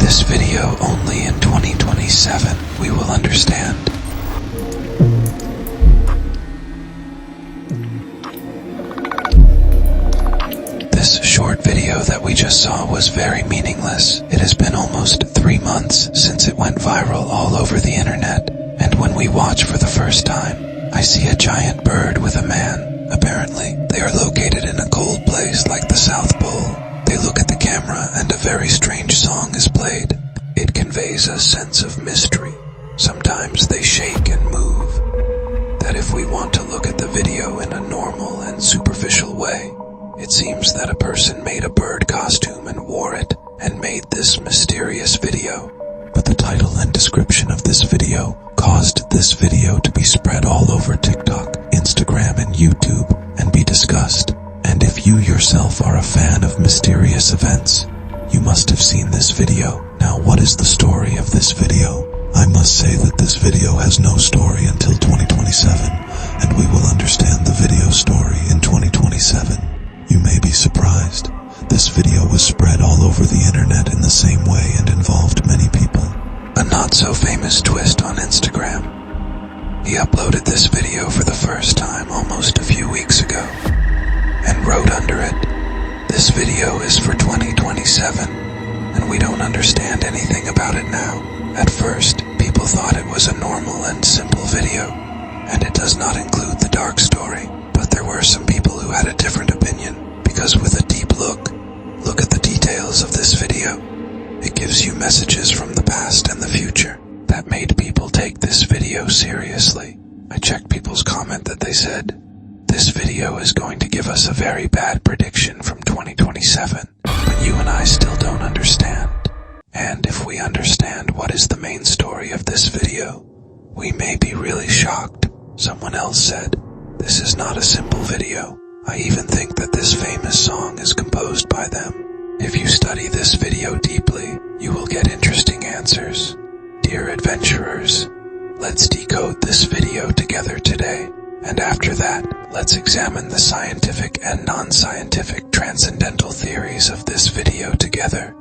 This video only in 2027 we will understand. This short video that we just saw was very meaningless. It has been almost 3 months since it went viral all over the internet, and when we watch for the first time, I see a giant bird with a man. Apparently, they are located in a cold place like the South Pole. They look at the camera and a very strange song is played. It conveys a sense of mystery. Sometimes they shake and move. That if we want to look at the video in a normal and superficial way, it seems that a person made a bird costume and wore it and made this mysterious video. But the title and description of this video caused this video to be spread all over TikTok, Instagram, and YouTube and be discussed. And if you yourself are a fan of mysterious events, you must have seen this video. Now, what is the story of this video? I must say that this video has no story until 2027, and we will understand the video story in 2027. You may be surprised. This video was spread all over the internet in the same way and involved many people. A not-so-famous twist on Instagram. He uploaded this video for the first time almost a few weeks ago, and wrote under it, "This video is for 2027, and we don't understand anything about it now." At first, people thought it was a normal and simple video, and it does not include the dark story, but there were some people who had a different opinion, because with a deep look at the details of this video. It gives you messages from the past and the future that made people take this video seriously. I checked people's comment that they said, "This video is going to give us a very bad prediction from 2027, but you and I still don't understand. And if we understand what is the main story of this video, we may be really shocked." Someone else said, "This is not a simple video. I even think that this famous song is composed by them." If you study this video deeply, you will get interesting answers. Dear adventurers, let's decode this video together today, and after that, let's examine the scientific and non-scientific transcendental theories of this video together.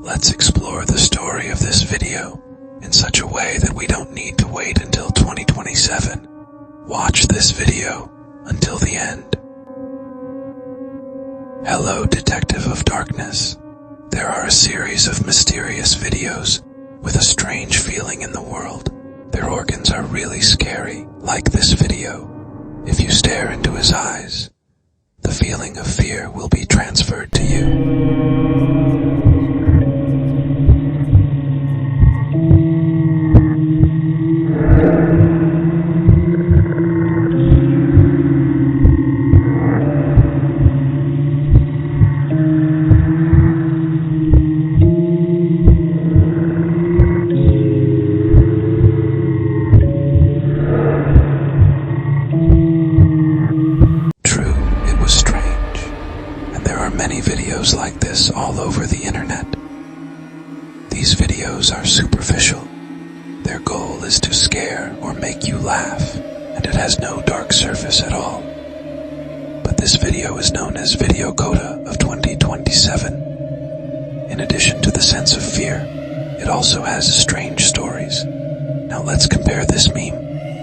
Let's explore the story of this video in such a way that we don't need to wait until 2027. Watch this video until the end. Hello, Detective of Darkness. There are a series of mysterious videos with a strange feeling in the world. Their organs are really scary, like this video. If you stare into his eyes, the feeling of fear will be transferred to you. Many videos like this all over the internet. These videos are superficial. Their goal is to scare or make you laugh, and it has no dark surface at all. But this video is known as Video Coda of 2027. In addition to the sense of fear, it also has strange stories. Now let's compare this meme,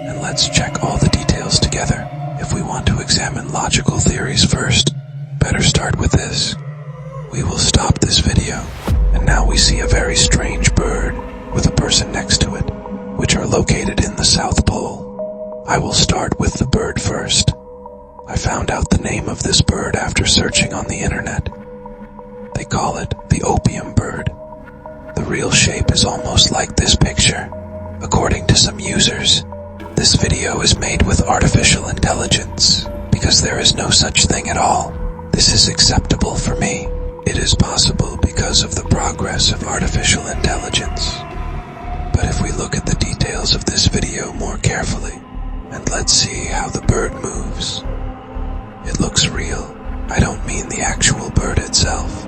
and let's check all the details together. If we want to examine logical theories first, better start with this. We will stop this video, and now we see a very strange bird with a person next to it, which are located in the South Pole. I will start with the bird first. I found out the name of this bird after searching on the internet. They call it the opium bird. The real shape is almost like this picture. According to some users, this video is made with artificial intelligence, because there is no such thing at all. This is acceptable for me. It is possible because of the progress of artificial intelligence. But if we look at the details of this video more carefully, and let's see how the bird moves. It looks real. I don't mean the actual bird itself.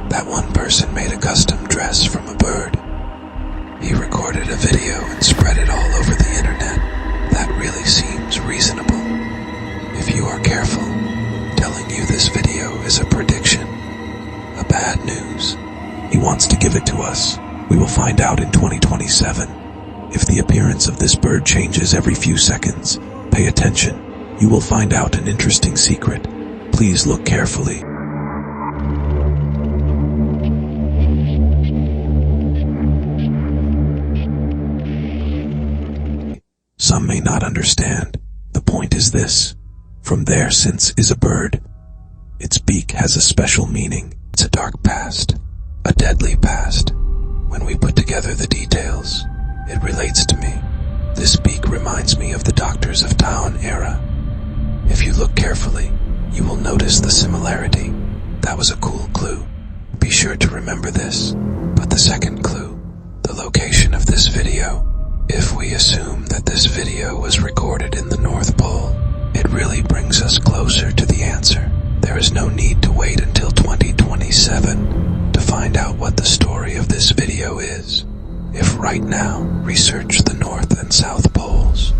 That one person made a custom dress from a bird. He recorded a video and spread it all over the internet. That really seems reasonable. If you are careful, telling you this video is a prediction, a bad news. He wants to give it to us, We will find out in 2027. If the appearance of this bird changes every few seconds, pay attention. You will find out an interesting secret. Please look carefully. Some may not understand. The point is this. From there, since is a bird. Its beak has a special meaning. It's a dark past, a deadly past. When we put together the details, it relates to me. This beak reminds me of the Doctors of Town era. If you look carefully, you will notice the similarity. That was a cool clue. Be sure to remember this. But the second clue, the location of this video. If we assume that this video was recorded in the North Pole, it really brings us closer to the answer. There is no need to wait until 2027 to find out what the story of this video is. If right now, research the North and South Poles,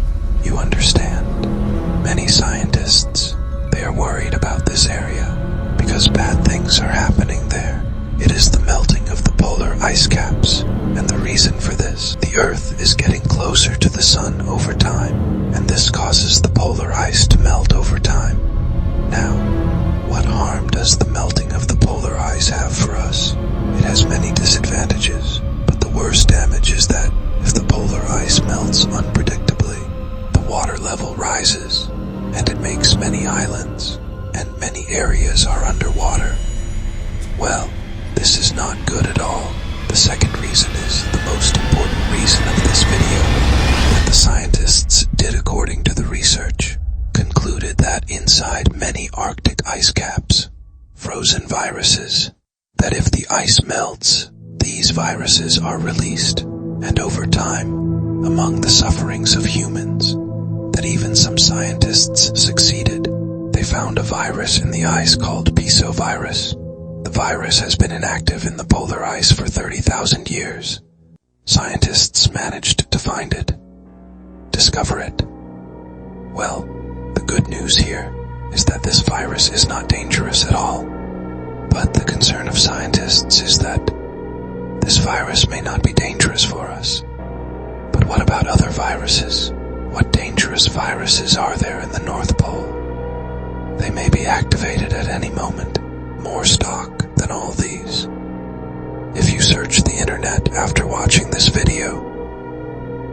you understand. Many scientists, they are worried about this area because bad things are happening there. It is the melting of the polar ice caps, and the reason for this, the Earth is getting closer to the sun over time, and this causes the polar ice to melt over time. Now, what harm does the melting of the polar ice have for us? It has many disadvantages, but the worst damage is that if the polar ice melts unpredictably, the water level rises, and it makes many islands, and many areas are underwater. Well, this is not good at all. The second reason is the most important reason of this video, that the scientists did according to the research, concluded that inside many Arctic ice caps, frozen viruses, that if the ice melts, these viruses are released, and over time, among the sufferings of humans, that even some scientists succeeded. They found a virus in the ice called pisovirus. The virus has been inactive in the polar ice for 30,000 years. Scientists managed to find it, discover it. Well, the good news here is that this virus is not dangerous at all. But the concern of scientists is that this virus may not be dangerous for us. But what about other viruses? What dangerous viruses are there in the North Pole? They may be activated at any moment. More stock than all these. If you search the internet after watching this video,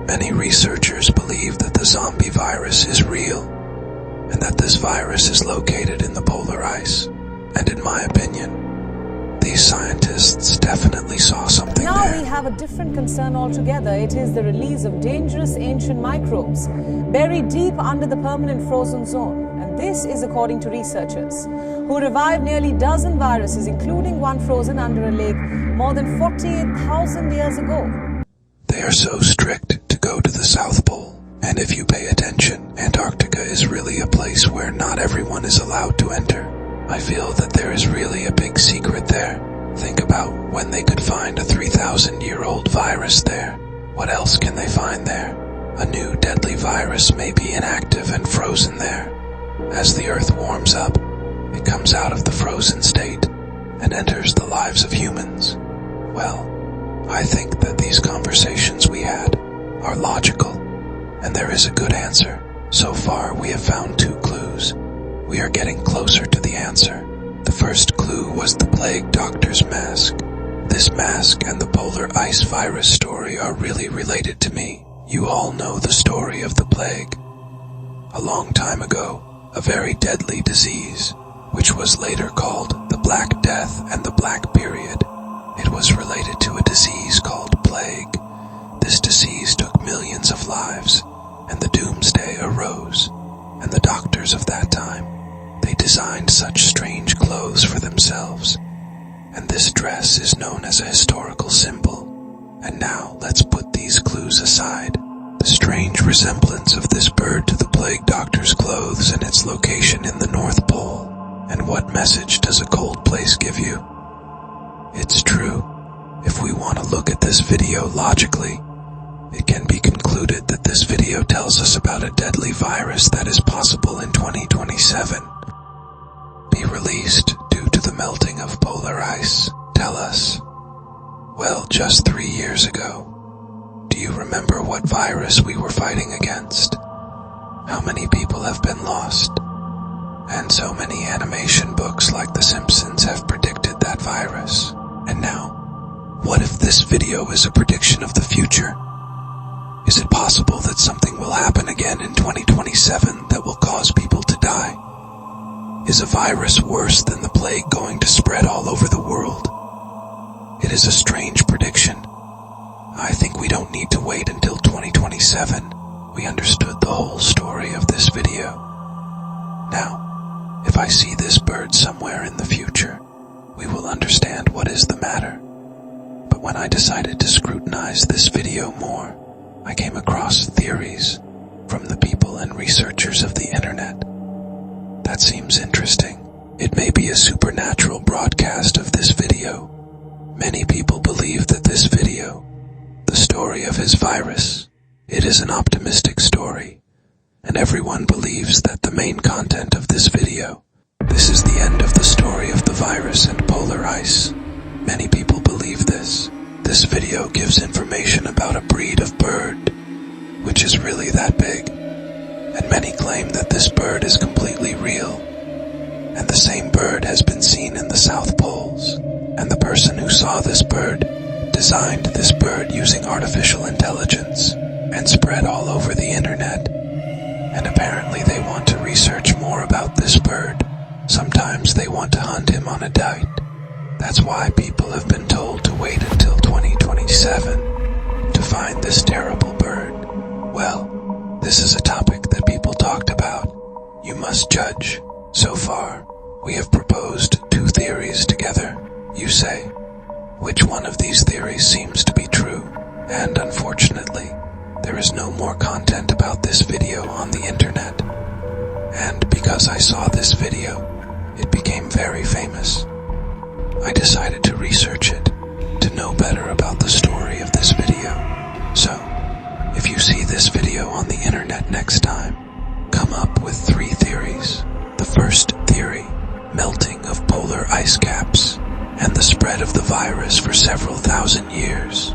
many researchers believe that the zombie virus is real, and that this virus is located in the polar ice. And in my opinion, these scientists definitely saw something there. Now we have a different concern altogether. It is the release of dangerous ancient microbes buried deep under the permanent frozen zone. And this is according to researchers who revived nearly a dozen viruses, including one frozen under a lake more than 48,000 years ago. They are so strict to go to the South Pole. And if you pay attention, Antarctica is really a place where not everyone is allowed to enter. I feel that there is really a big secret there. Think about when they could find a 3,000-year-old virus there. What else can they find there? A new deadly virus may be inactive and frozen there. As the Earth warms up, it comes out of the frozen state and enters the lives of humans. Well, I think that these conversations we had are logical, and there is a good answer. So far, we have found 2 clues. We are getting closer to the answer. The first clue was the plague doctor's mask. This mask and the polar ice virus story are really related to me. You all know the story of the plague. A long time ago, a very deadly disease, which was later called the Black Death and the Black Period. It was related to a disease called plague. This disease took millions of lives, and the doomsday arose, and the doctors of that time, they designed such strange clothes for themselves, and this dress is known as a historical symbol. And now let's put these clues aside. The strange resemblance of this bird to the plague doctor's clothes and its location in the North Pole. And what message does a cold place give you? It's true. If we want to look at this video logically, it can be concluded that this video tells us about a deadly virus that is possible in 2027. Be released due to the melting of polar ice. Tell us, Well, just 3 years ago. Do you remember what virus we were fighting against? How many people have been lost? And so many animation books like The Simpsons have predicted that virus. And now, what if this video is a prediction of the future? Is it possible that something will happen again in 2027 that will cause people to die? Is a virus worse than the plague going to spread all over the world? It is a strange prediction. I think we don't need to wait until 2027. We understood the whole story of this video. Now, if I see this bird somewhere in the future, we will understand what is the matter. But when I decided to scrutinize this video more, I came across theories from the people and researchers of the internet. That seems interesting. It may be a supernatural broadcast of this video. Many people believe that this video, the story of his virus, it is an optimistic story, and everyone believes that the main content of this video, this is the end of the story of the virus and polar ice. Many people believe this. This video gives information about a breed of bird, which is really that big, and many claim that this bird is completely real, and the same bird has been seen in the South Poles, and the person who saw this bird designed this bird using artificial intelligence and spread all over the internet, and apparently they want to research more about this bird. Sometimes they want to hunt him on a date. That's why people have been told to wait until 2027 to find this terrible bird. Well, this is a topic that people talked about. You must judge. So far, we have proposed 2 theories together. You say, which one of these theories seems to be true? And unfortunately, there is no more content about this video on the internet. And because I saw this video, it became very famous. I decided to research it, to know better about the story of this video. So, if you see this video on the internet next time, come up with 3 theories. The first theory, melting of polar ice caps, and the spread of the virus for several thousand years.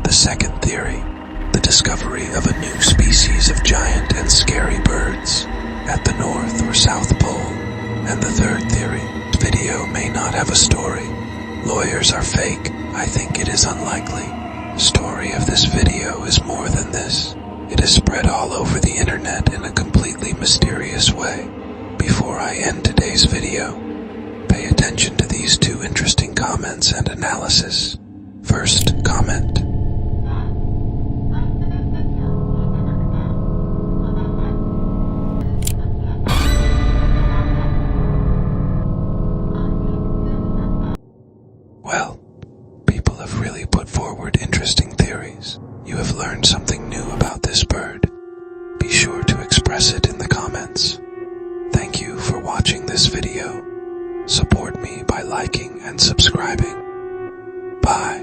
The second theory, the discovery of a new species of giant and scary birds at the North or South Pole. And the third theory, video may not have a story. Lawyers are fake. I think it is unlikely. The story of this video is more than this. It is spread all over the internet in a completely mysterious way. Before I end today's video, pay attention to these 2 interesting comments and analysis. First comment. Well, people have really put forward interesting theories. You have learned something new about this bird. Be sure to express it in the comments. Thank you for watching this video. Support me by liking and subscribing. Bye.